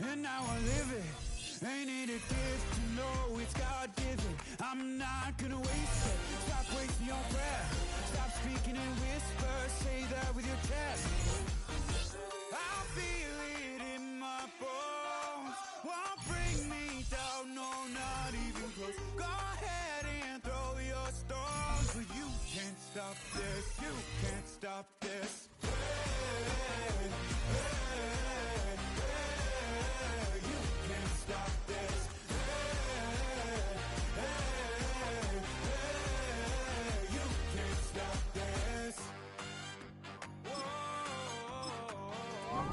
and now I live it. Ain't it a gift to know it's God-given? I'm not gonna waste it. Stop wasting your breath. Stop speaking in whispers. Say that with your chest. I feel it in my bones. Won't bring me down, no, not even close. Go ahead and throw your stones, but you can't stop this. You can't stop this. Hey, hey, hey, you can't stop this. Hey, hey, hey, you can't stop this. Whoa,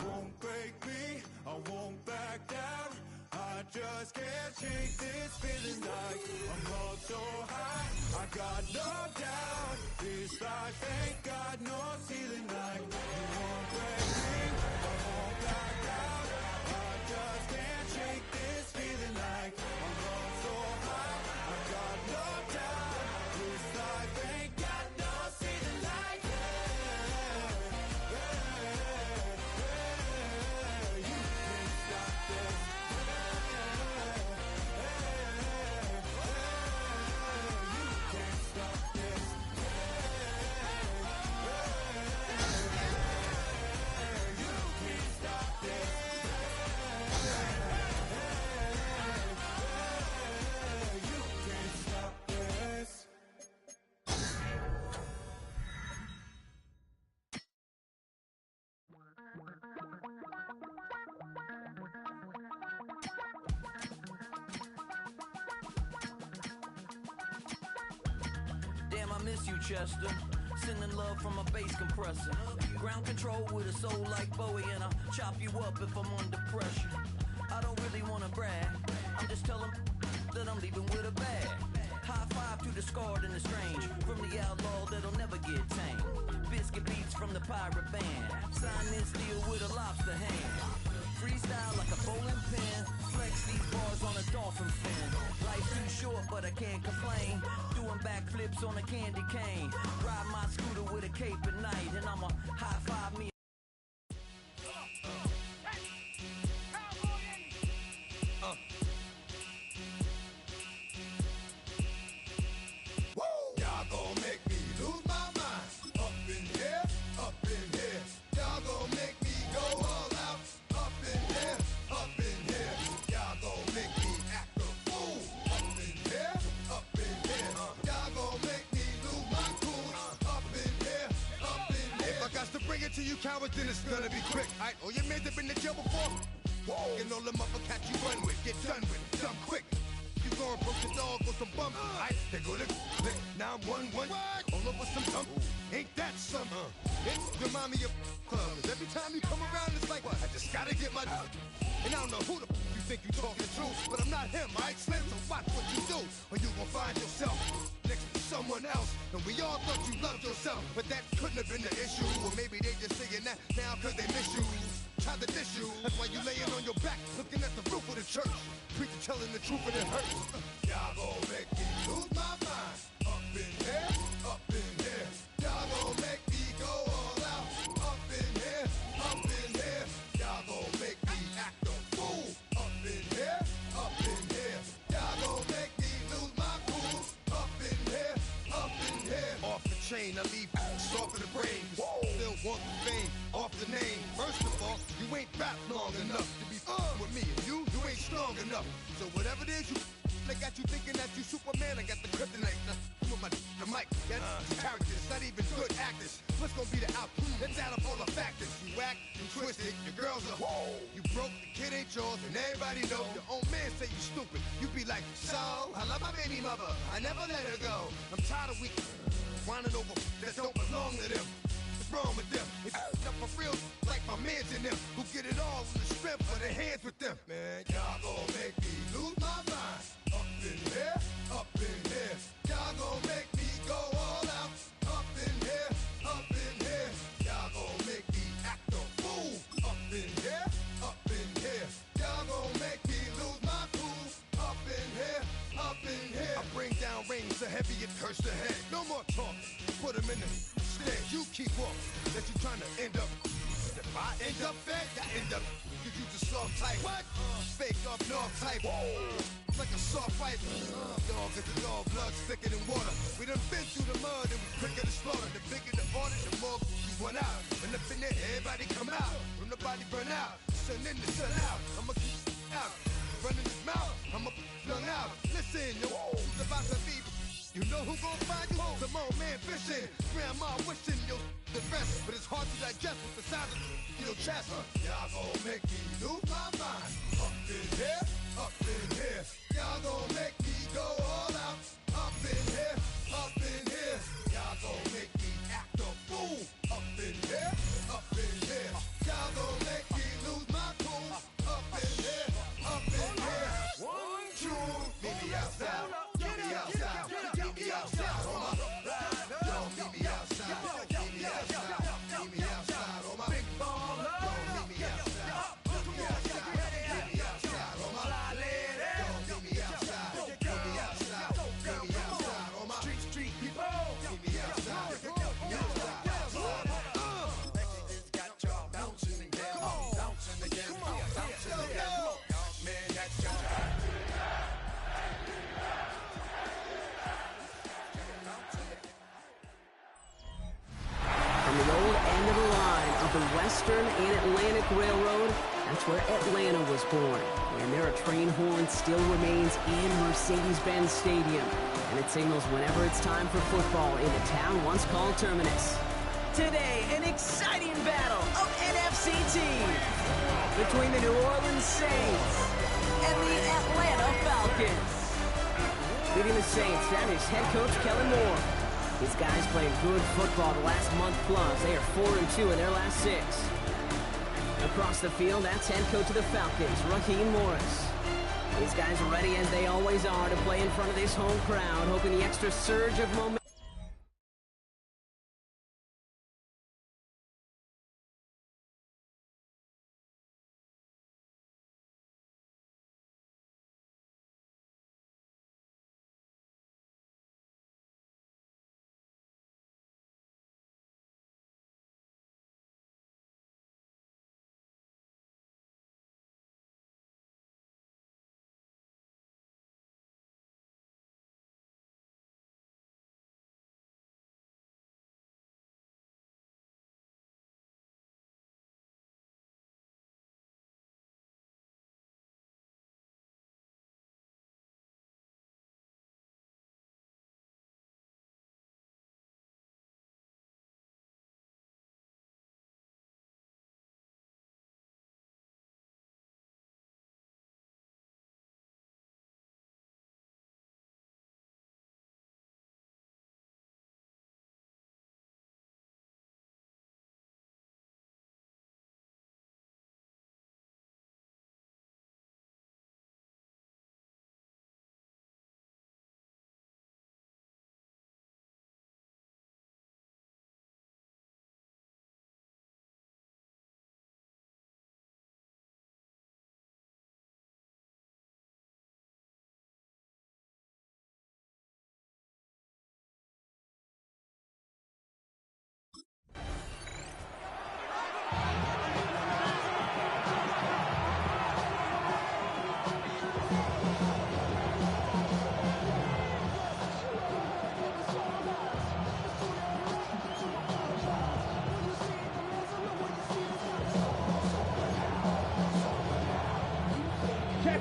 won't break me, I won't back down. I just can't shake this feeling like I'm all so high. I got no doubt, this life ain't got no ceiling like. You won't break me, I won't back down. I just can't shake this feeling like I'm all so high. I got no doubt, this life ain't got no ceiling like. You can't stop this. Damn, I miss you, Chester. Sending love from a bass compressor. Ground control with a soul like Bowie, and I'll chop you up if I'm under pressure. I don't really wanna brag. I'm just telling that I'm leaving with a bag. High five to the scarred and the strange. From the outlaw that'll never get tamed. Biscuit beats from the pirate band. Sign this deal with a lobster hand. Freestyle like a bowling pin. Flex these bars on a dolphin fin. Life's too short, but I can't complain. Doing backflips on a candy cane. Ride my scooter with a cape at night, and I'ma high five me. Y'all gon' make me lose my mind. Up in here, up in here. Y'all gon' make me go all out. Up in here, up in here. Y'all gon' make me act a fool. Up in here, up in here. Y'all gon' make me lose my cool. Up in here, up in here. If I got to bring it to you cowards, then it's gonna be quick. Alright, all your men have been to jail before. Whoa, and all them upper cats you run with, get done with, done quick. You gon' approach the dog with some bumps. Alright, they go to click 911. All over some dump. Ain't that something? It remind me of clubs. Every time you come around, it's like, I just gotta get my. And I don't know who the you think you talking to, but I'm not him, alright, Slim? So watch what you do, or you gon' find yourself next to someone else. And we all thought you loved yourself, but that couldn't have been the issue. Or maybe they just saying that now cause they miss you. Tried to diss you, that's why you laying on your back, looking at the roof of the church. Preacher telling the truth and it hurts. Y'all gon' make me lose my mind. Up in here, up in here. Y'all gon' make me go all out. Up in here, up in here. Y'all gon' make me act a fool. Up in here, up in here. Y'all gon' make me lose my cool. Up in here, up in here. Off the chain, I leave soft in the brain. Still want the fame, off the name. First of all, you ain't rap long enough to be with me. And you ain't strong enough. So whatever it is you they got you thinking that you Superman, I got the kryptonite. Come with the mic, that's characters, not even good actors. What's gonna be the outcome? Let's add up all the factors. You whack, you twisted, your girls are you broke, the kid ain't yours, and everybody know. Your own man say you stupid. You be like, so, I love my baby mother, I never let her go. I'm tired of weak whining over that don't belong to them. What's wrong with them? If up for real, like my mans in them, who get it all in the strength of their hands with them. Man, y'all gon' make me lose my mind. Up in here, up in here. Y'all gon' make me go all out. Up in here, up in here. Y'all gon' make me act a fool. Up in here, up in here. Y'all gon' make me lose my cool. Up in here, up in here. I bring down rain so heavy it hurts the head. No more talk, put them in the stand. You keep walking, that you trying to end up. If I end up fed, I end up. cause you just soft type. What? Fake up north type. Like a soft fight. Dog is the dog, blood thicker than water. We done been through the mud and we quicker to slaughter. The bigger the order, the more we run out. When up in there, everybody come out. When nobody burn out, sun in the sun out. I'ma keep out. Running his mouth, I'ma flung out. Listen, yo, who's about to be? You know who gon' find you? Some old man fishing. Grandma wishing you'll the rest. But it's hard to digest with the sound of your chest. Y'all gon' make me lose my mind. Up in here, up in here. Y'all gon' make me go all out. Up in here, up in here. Y'all gon' make me act a fool. Up in here, up in here. Y'all gon' make me lose my cool. Up in here, up in here. 1, 2, meet me outside. Meet me outside. Meet me outside on my yo, meet me outside. Meet me outside. Meet me outside on my big ball. Yo, meet me outside. Meet me outside. Meet me outside on my yo, meet me outside. Meet me outside. Meet me outside on my street people. Meet me outside. Meet me outside. Mexicans got y'all bouncing again. Bouncing again. Bouncing again. Man, that's your From the old end of the line of the Western and Atlantic Railroad, that's where Atlanta was born. And there a train horn still remains in Mercedes-Benz Stadium. And it signals whenever it's time for football in the town once called Terminus. Today, an exciting battle of NFC teams between the New Orleans Saints and the Atlanta Falcons. Leading the Saints, that is head coach Kellen Moore. These guys played good football the last month plus. They are 4-2 in their last 6. Across the field, that's head coach of the Falcons, Raheem Morris. These guys are ready as they always are to play in front of this home crowd, hoping the extra surge of momentum.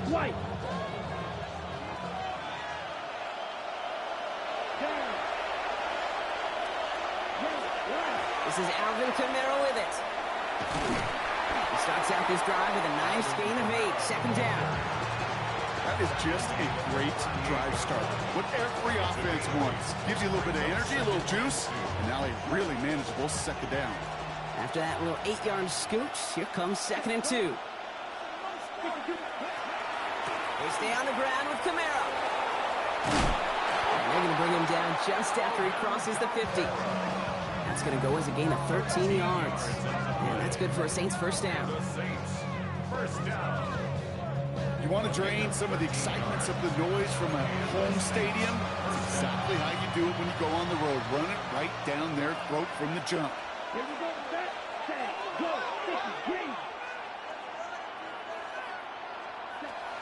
White. This is Alvin Kamara with it. He starts out this drive with a nice gain of 8, second down. That is just a great drive start. What every offense wants. Gives you a little bit of energy, a little juice, and now a really manageable second down. After that little 8-yard scooch, here comes 2nd and 2. They stay on the ground with Kamara. And they're going to bring him down just after he crosses the 50. That's going to go as a gain of 13 yards. And that's good for a Saints first down. You want to drain some of the excitements of the noise from a home stadium? That's exactly how you do it when you go on the road. Run it right down their throat from the jump. Here we go, set, go, 50, green.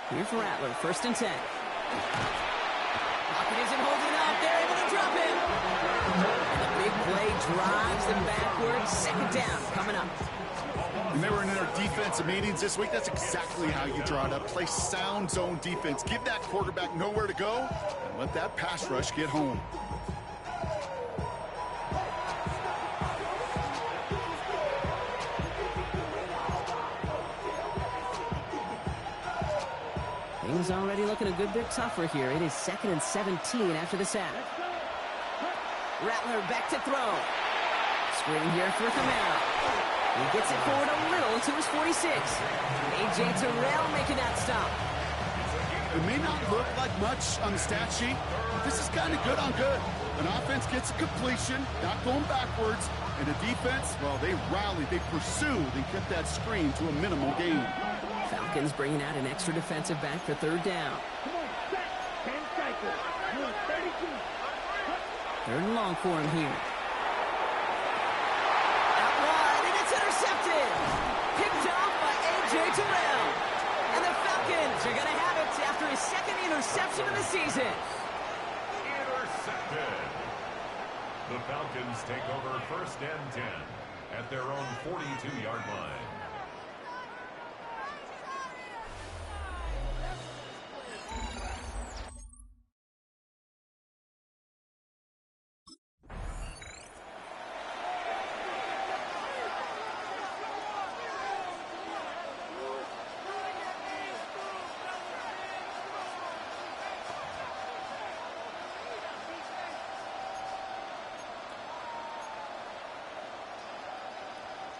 Here's Rattler, 1st and 10. Pocket isn't holding up. They're able to drop him. And the big play drives them backwards. 2nd down coming up. When they were in their defensive meetings this week, that's exactly how you draw it up. Play sound zone defense. Give that quarterback nowhere to go and let that pass rush get home. Things already looking a good bit tougher here. It is 2nd and 17 after the sack. Rattler back to throw. Screen here for Camara. He gets it forward a little to his 46. A.J. Terrell making that stop. It may not look like much on the stat sheet, but this is kind of good on good. An offense gets a completion, not going backwards, and the defense, well, they rallied, they pursued, and kept that screen to a minimal gain. Falcons bringing out an extra defensive back for 3rd down. 3rd and long for him here. Out wide, and it's intercepted. Picked off by A.J. Terrell. And the Falcons are going to have it after his 2nd interception of the season. Intercepted. The Falcons take over 1st and 10 at their own 42-yard line.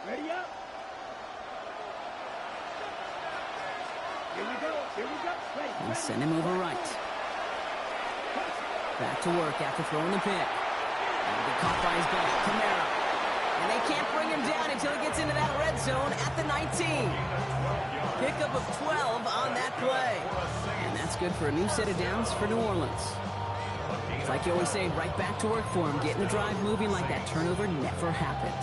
Ready up. Here we go. Ready. And send him over right. Back to work after throwing the pick. And be caught by his back, Camara. And they can't bring him down until he gets into that red zone at the 19. Pickup of 12 on that play. And that's good for a new set of downs for New Orleans. It's like you always say, right back to work for him. Getting the drive moving like that turnover never happened.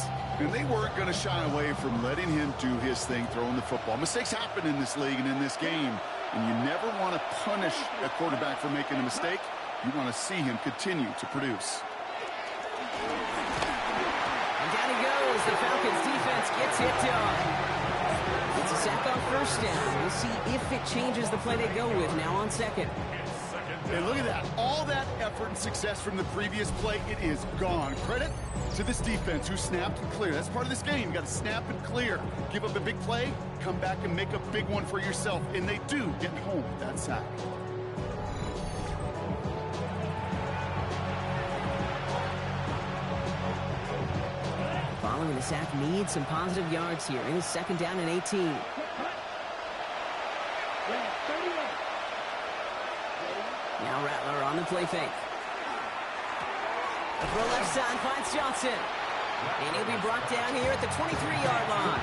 And they weren't going to shy away from letting him do his thing, throwing the football. Mistakes happen in this league and in this game, and you never want to punish a quarterback for making a mistake. You want to see him continue to produce. And down he goes. The Falcons defense gets hit on. It's a sack on 1st down. We'll see if it changes the play they go with now on 2nd. And look at that. All that effort and success from the previous play, it is gone. Credit to this defense who snapped and cleared. That's part of this game. You got to snap and clear. Give up a big play, come back and make a big one for yourself. And they do get home with that sack. Following the sack needs some positive yards here. It is 2nd down and 18. Now Rattler on the play fake. The throw left side finds Johnson. And he'll be brought down here at the 23-yard line.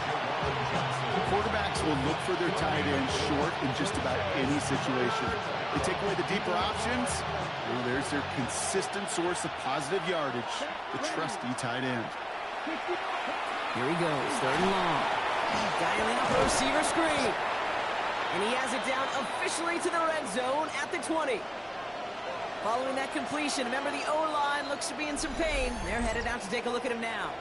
Quarterbacks will look for their tight end short in just about any situation. They take away the deeper options. Well, there's their consistent source of positive yardage, the trusty tight end. Here he goes, 3rd and long. Dialing up a receiver screen. And he has it down officially to the red zone at the 20. Following that completion, remember the O-line looks to be in some pain. They're headed out to take a look at him now.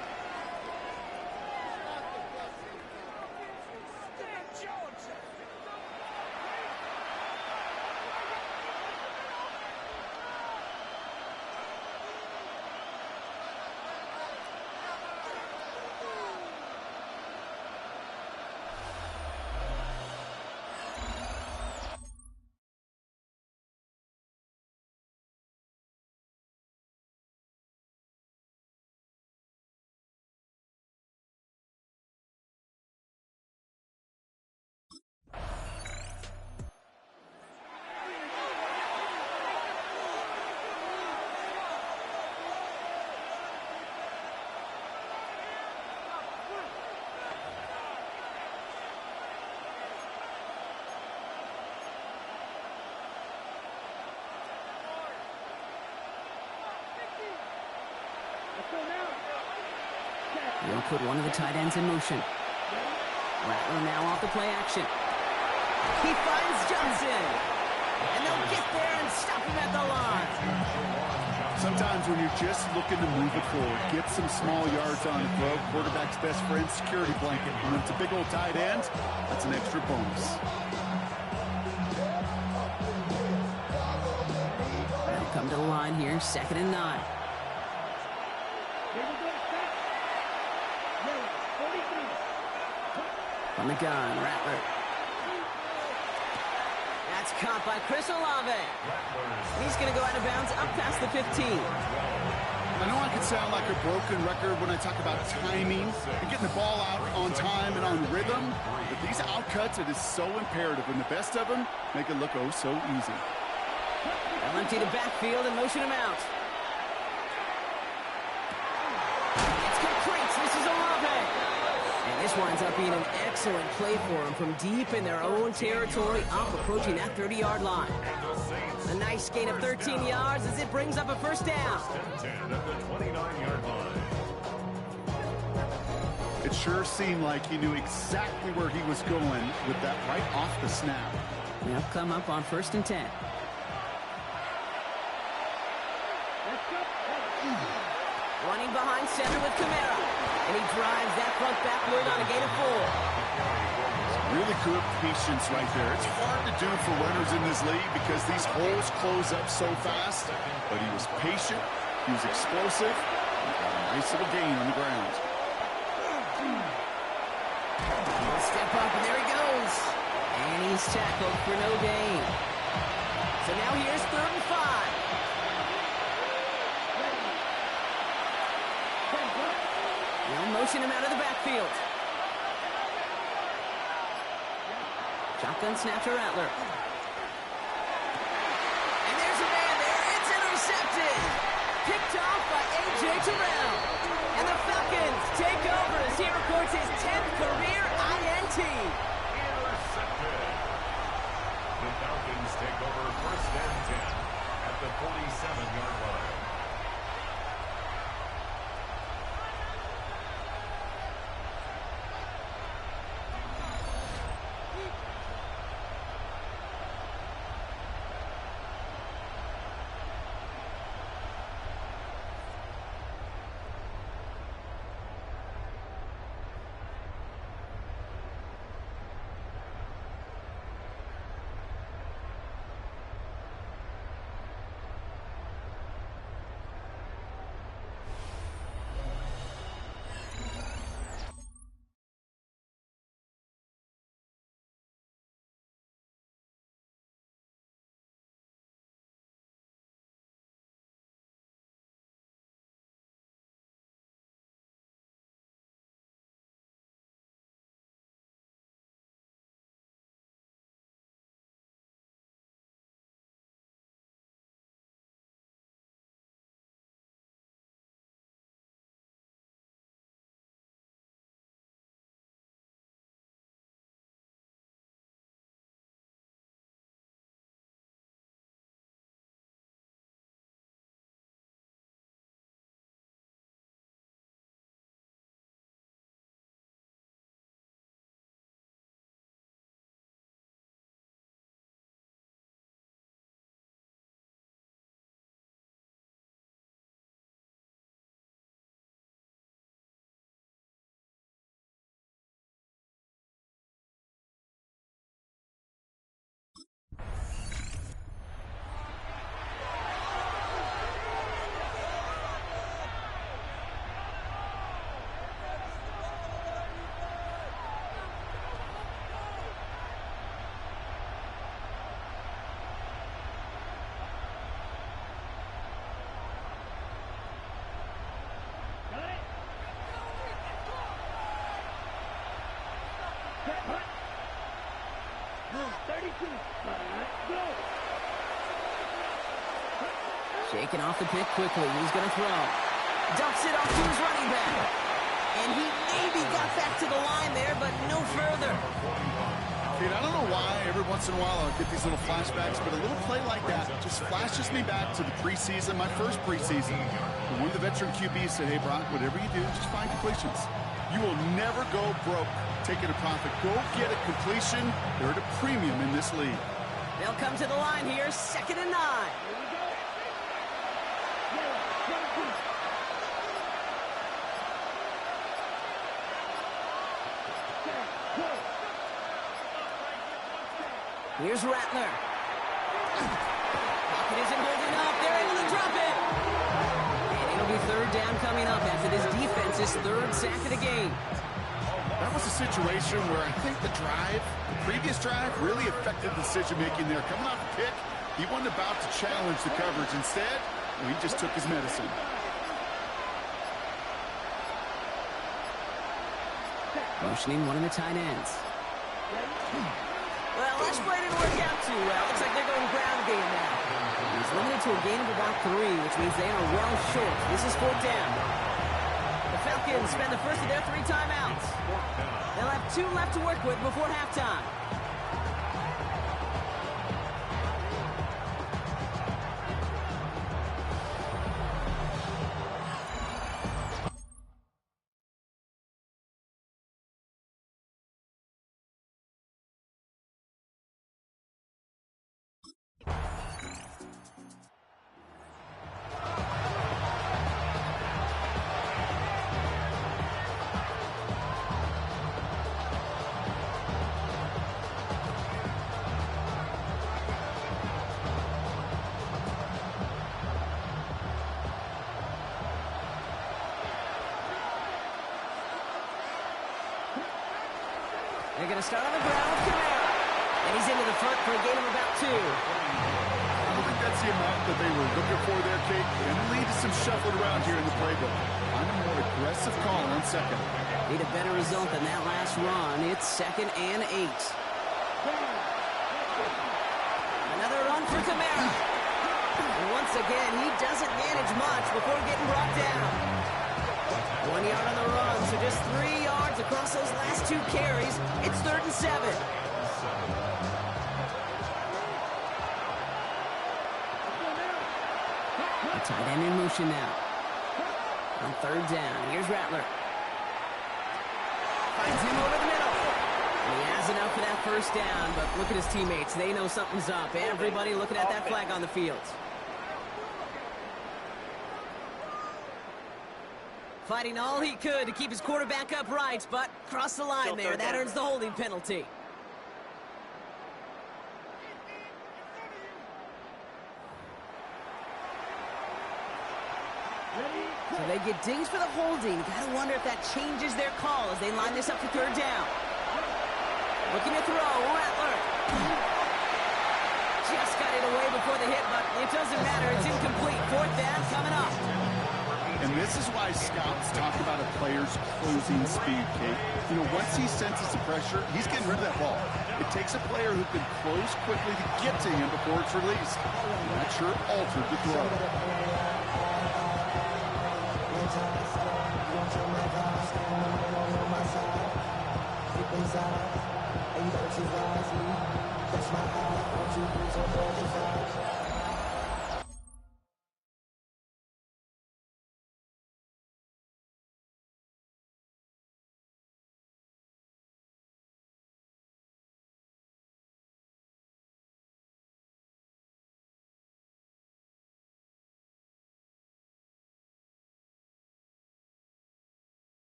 They'll put one of the tight ends in motion. Rattler now off the play action. He finds Johnson. And they'll get there and stop him at the line. Sometimes when you're just looking to move it forward, get some small yards on the throw, quarterback's best friend, security blanket. And when it's a big old tight end, that's an extra bonus. They'll come to the line here, 2nd and 9. From the gun, Rattler. That's caught by Chris Olave. He's going to go out of bounds up past the 15. I know I can sound like a broken record when I talk about timing and getting the ball out on time and on rhythm, but these outcuts, it is so imperative, and the best of them make it look oh so easy. They'll empty the backfield and motion him out. It's complete. This is Olave. And this winds up being an excellent play for him from deep in their own territory, up approaching that 30-yard line. A nice gain of 13 yards as it brings up a first down. 10 at the 29-yard line. It sure seemed like he knew exactly where he was going with that right off the snap. They'll come up on 1st and 10. Running behind center with Kamara. And he drives that front backward on a gain of 4. Really good patience right there. It's hard to do for runners in this league because these holes close up so fast. But he was patient, he was explosive, and got a nice little gain on the ground. He'll step up, and there he goes. And he's tackled for no gain. So now here's 3rd and 5. They'll motion him out of the backfield. Shotgun snap to Rattler. And there's a man there. It's intercepted. Picked off by A.J. Terrell. And the Falcons take over as he records his 10th career INT. Intercepted. The Falcons take over 1st and 10 at the 47-yard line. Shaking off the pick quickly. He's going to throw. Ducks it off to his running back. And he maybe got back to the line there, but no further. Kate, I don't know why every once in a while I'll get these little flashbacks, but a little play like that just flashes me back to the preseason, my first preseason. When one of the veteran QBs said, hey, Brock, whatever you do, just find completions. You will never go broke taking a profit. Go get a completion. They're at a premium in this league. They'll come to the line here, 2nd and 9. Here's Rattler. Pocket isn't holding up. They're able to drop it. And it'll be 3rd down coming up after this defense's 3rd sack of the game. That was a situation where I think the previous drive, really affected decision-making there. Coming off a pick, he wasn't about to challenge the coverage. Instead, he just took his medicine. Motioning one of the tight ends. Well, that play didn't work out too well. Looks like they're going ground game now. He's limited to a gain of about 3, which means they are well short. This is 4th down. The Falcons spend the first of their 3 timeouts. They'll have 2 left to work with before halftime. They're going to start on the ground with Kamara. And he's into the front for a gain of about 2. I don't think that's the amount that they were looking for there, Kate. And lead to some shuffling around here in the playbook. I'm a more aggressive call on 2nd. Need a better result than that last run. It's 2nd and 8. Another run for Kamara. And once again, he doesn't manage much before getting brought down. 1 yard on the run, so just 3 yards across those last 2 carries. It's 3rd and 7. The tight end in motion now. On 3rd down, here's Rattler. Finds him over the middle. And he has enough for that 1st down, but look at his teammates. They know something's up. Everybody looking at that flag on the field. Fighting all he could to keep his quarterback upright, but crossed the line there. That earns the holding penalty. So they get dinged for the holding. Gotta wonder if that changes their call as they line this up for 3rd down. Looking to throw, Rattler. Just got it away before the hit, but it doesn't matter. It's incomplete. 4th down coming up. And this is why scouts talk about a player's closing speed, Kate. You know, once he senses the pressure, he's getting rid of that ball. It takes a player who can close quickly to get to him before it's released. And that sure altered the throw.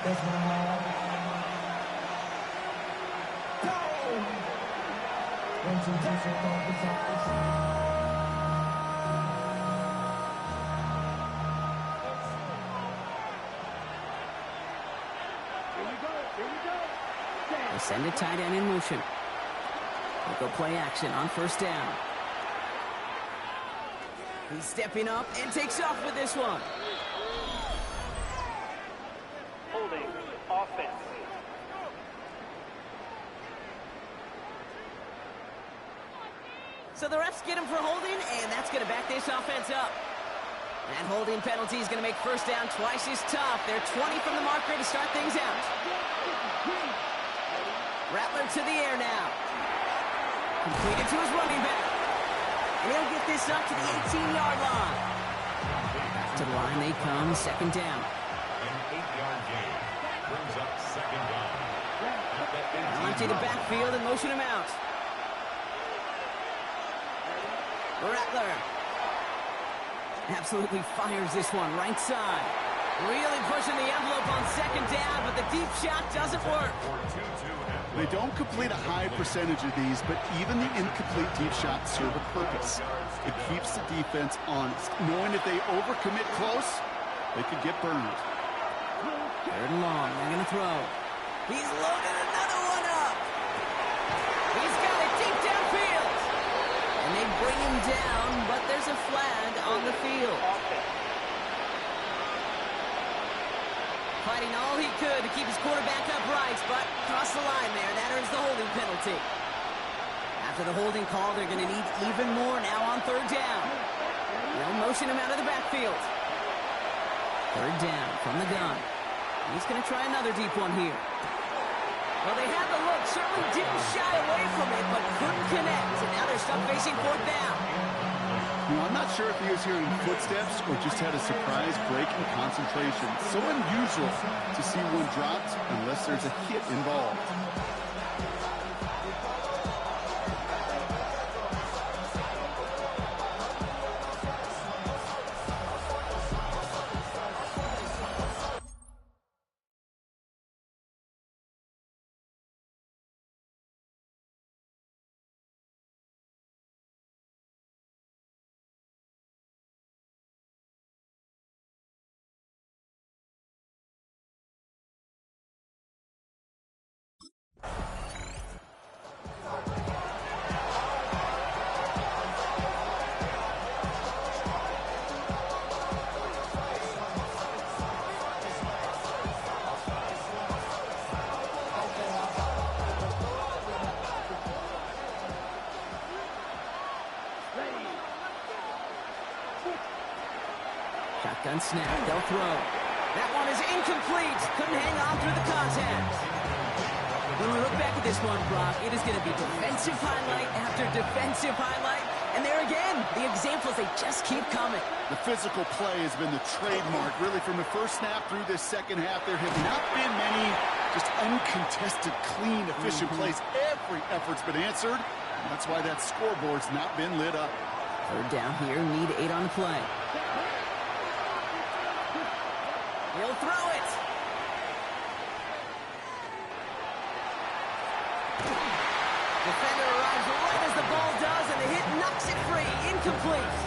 That's my heart. One, two, three, four, five, They send a tight end in motion. They'll go play action on 1st down. He's stepping up and takes off with this one. Holding offense. So the refs get him for holding, and that's going to back this offense up. That holding penalty is going to make first down twice as tough. They're 20 from the marker to start things out. Rattler to the air now. Completed to his running back. And he'll get this up to the 18-yard line. Back to the line they come, second down. An 8-yard gain brings up second down. Now empty the backfield and motion him out. Rattler absolutely fires this one right side. Really pushing the envelope on second down, but the deep shot doesn't work. They don't complete a high percentage of these, but even the incomplete deep shots serve a purpose. It keeps the defense honest, knowing if they overcommit close, they could get burned. Third and long, they're going to throw. He's loaded another one up. He's got it deep downfield. And they bring him down, but there's a flag on the field. Fighting all he could to keep his quarterback upright, but crossed the line there. That earns the holding penalty. After the holding call, they're going to need even more now on third down. They'll motion him out of the backfield. Third down from the gun. He's going to try another deep one here. Well, they had the look, certainly didn't shy away from it, but couldn't connect. And now they're stuck facing fourth down. You know, I'm not sure if he was hearing footsteps or just had a surprise break in concentration. So unusual to see one dropped unless there's a hit involved. Shotgun snap, they'll throw. That one is incomplete. Couldn't hang on through the contact. When we look back at this one, Brock, it is going to be defensive highlight after defensive highlight. And there again, the examples, they just keep coming. The physical play has been the trademark, really, from the first snap through this second half. There have not been many just uncontested, clean, efficient plays. Every effort's been answered. And that's why that scoreboard's not been lit up. Third down here, need 8 on the play. He'll throw it. Defender arrives right as the ball does, and the hit knocks it free. Incomplete.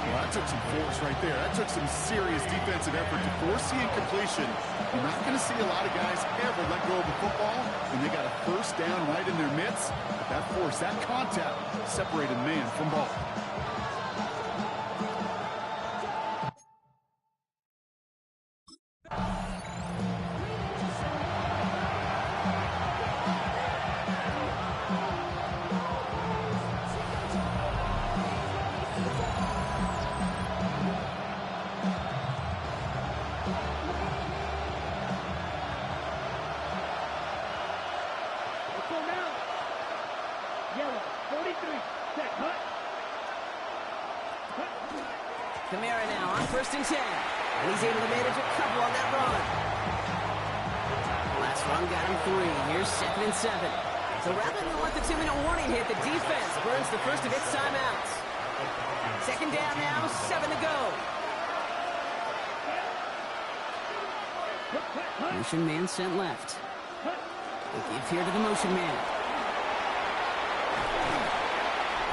Well, that took some force right there. That took some serious defensive effort to force the incompletion. You're not going to see a lot of guys ever let go of the football when they got a first down right in their midst. But that force, that contact, separated man from ball. Kamara now on 1st and 10. And he's able to manage a couple on that run. Last run got him 3. Here's 2nd and 7. So rather than let the 2-minute warning hit, the defense burns the first of its timeouts. 2nd down now, 7 to go. Motion man sent left. They give here to the motion man.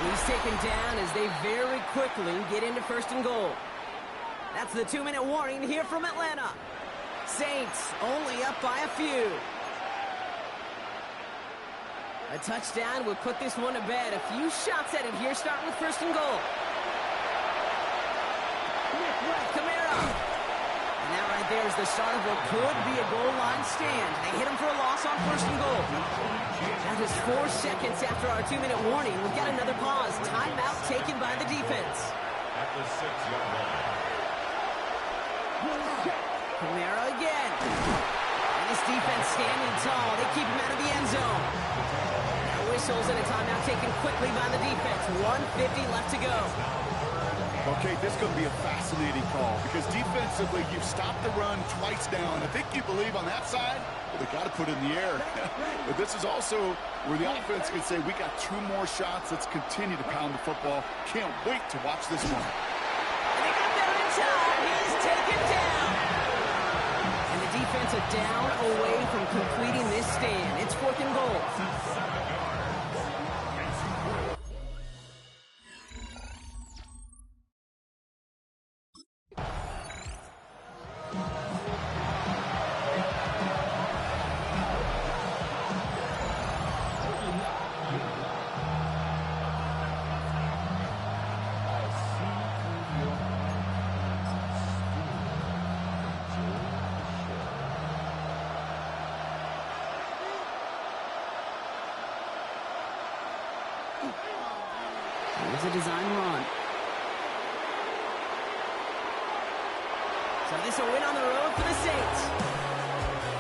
He's taken down as they very quickly get into 1st and goal. That's the 2-minute warning here from Atlanta. Saints only up by a few. A touchdown will put this one to bed. A few shots at it here, starting with 1st and goal. Kamara. And that right there is the start of what could be a goal line stand. They hit him for a loss on 1st and goal. Now just 4 seconds after our 2-minute warning, we've got another pause. Timeout taken by the defense. at the 6-yard line. Kamara again. And this defense standing tall. They keep him out of the end zone. Now whistles and a timeout taken quickly by the defense. 1:50 left to go. Okay, this is going to be a fascinating call because defensively, you've stopped the run twice down. I think you believe on that side, well, they got to put it in the air. But this is also where the offense can say, we got 2 more shots. Let's continue to pound the football. Can't wait to watch this one. And they got there in time. He's taken down. And the defense a down away from completing this stand. It's 4th and goal. Here's a design run. So this will win on the road for the Saints.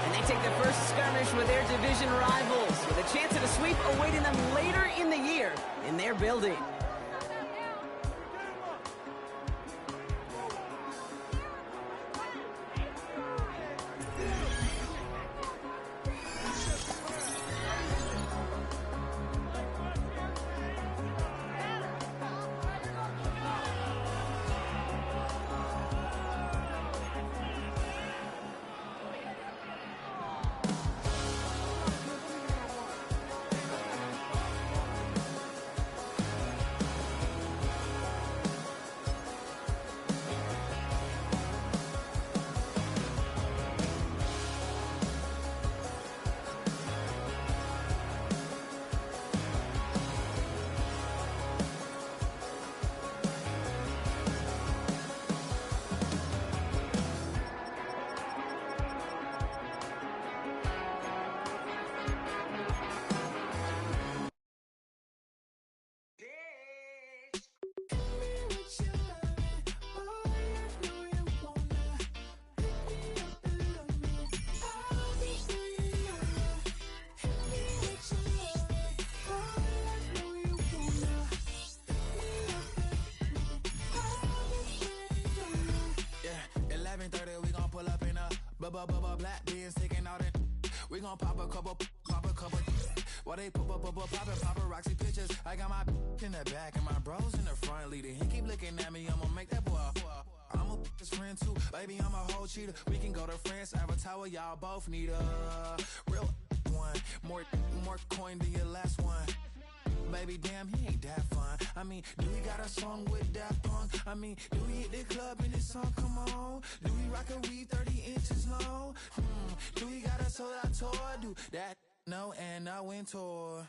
And they take the first skirmish with their division rivals, with a chance at a sweep awaiting them later in the year in their building. Black beans taking out it. We gon' pop a couple. While they poppin' paparazzi pictures. I got my in the back and my bros in the front leading. He keep looking at me, I'ma make that boy. I'm a his friend too, baby, I'm a whole cheater. We can go to France, Avatar, y'all both need a real one. More coin than your last one. Baby, damn, he ain't that fun. I mean, do we got a song with that punk? I mean, do we hit the club in this song? Come on. Do we rock a weave 30 inches long? Do we got a sold out tour? Do that? No, and I went tour.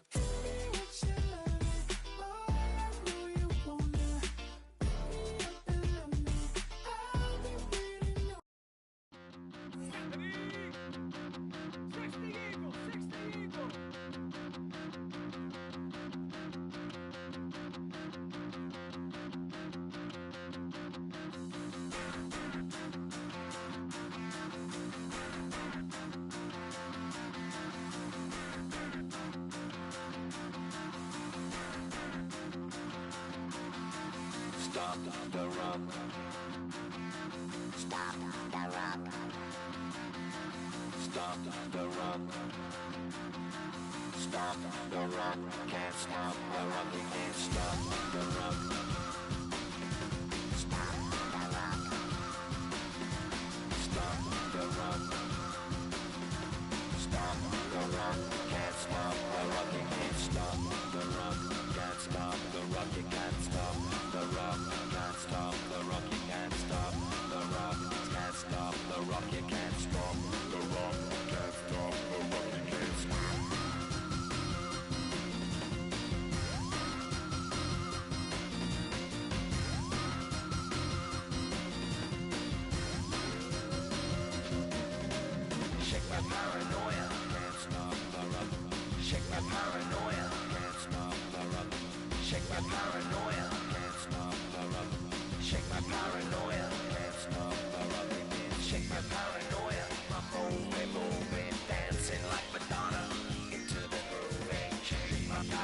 Stop the rock. Stop the rock. Stop the rock. Stop the rock. Can't stop the rock. You can't stop the rock. Stop the rock. Stop the rock. Stop the rock. Can't stop the rock. You can't stop the rock. Can't stop the rock. You can't stop the rock. Can't stop the rock. You can't stop the rock. Can't stop the rock. You can't stop the rock. Can't stop the rock. You can't stop. Shake my paranoia. Can't stop the rock. Shake my paranoia. Can't stop the rock. Shake my paranoia. Can't stop the rock. Shake my paranoia. Let's talk about it. Shake my paranoia.